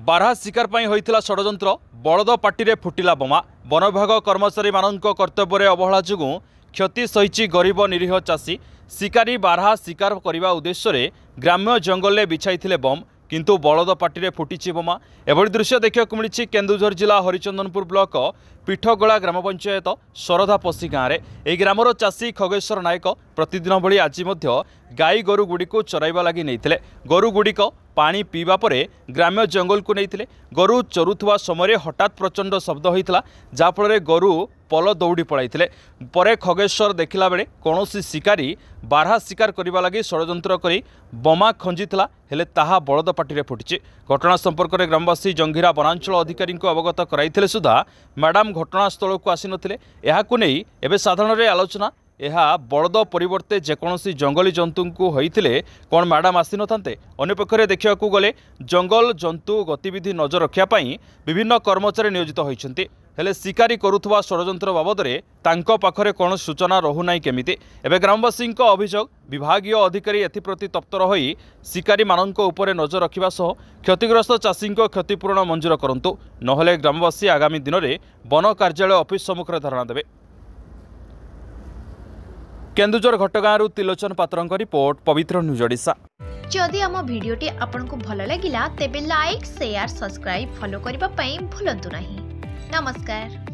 बारहा शिकार पई होइथिला षडयंत्र बलद पार्टी फुटिला बोमा। वन विभाग कर्मचारी मानक कर्तव्य अवहेला जोगु क्षति सहिची गरीब निरीह चाषी शिकारी बारहा शिकार करने उद्देश्य ग्राम्य जंगल में बिछाई बम किंतु बलद पार्टी फुटी बोमा। एभली दृश्य देखा मिली केन्दुझर जिला हरिचंदनपुर ब्लॉक पीठगोला ग्राम पंचायत शरधापसी गाँव में। यह ग्रामर चाषी खगेश्वर नायक प्रतिदिन भली आज गाई गोरु गुड़ी को चराइबा लगी नहीं। गोरु गुड़िक पानी पीवा परे ग्राम्य जंगल को नहीं। गोरु चरुवा समय हठात प्रचंड शब्द होता जहाँफल गोरु पल दौड़ी पड़ाई परे खगेश्वर देखला बेले कौन शिकारी बारहा शिकार करने लगी षडयंत्र कर बमा खंजीला हेले ताहा बलद पार्टी फुटी। घटना संपर्क में ग्रामवासी जंगीरा वनांचल अधिकारी अवगत कराइथिले सुधा मैडम घटनास्थल को आसी नथिले। एहाकु नै एबे साधारण आलोचना यह बलद परिवर्ते जेकोसी जंगली जंतु को होइथिले कौन मैडम आसी नथान्ते। अन्यपक्षे देखा गले जंगल जंतु गतिविधि नजर रखापी विभिन्न कर्मचारी नियोजित होइछन्ति हेले शिकारी करुथुवा षडयंत्र बाबद में तांको पाखरे कौन सूचना रहुनाई केमिति। एबे ग्रामवासी अभियोग विभागीय अधिकारी एप्रति तप्तर होई शिकारी मानक उपरे नजर रखिबा सह क्षतिग्रस्त चाषी क्षतिपूरण मंजूर करंतु नहले ग्रामवासी आगामी दिन में वन कार्यालय ऑफिस सम्मुखें धारणा देबे। केन्दुझर घटगाँव त्रिलोचन पात्र रिपोर्ट पवित्र न्यूज ओडिशा। जदि आम भिडियोटी आपंक भल लगा तेब लाइक शेयर सब्सक्राइब फॉलो करने को भूलु नहीं। नमस्कार।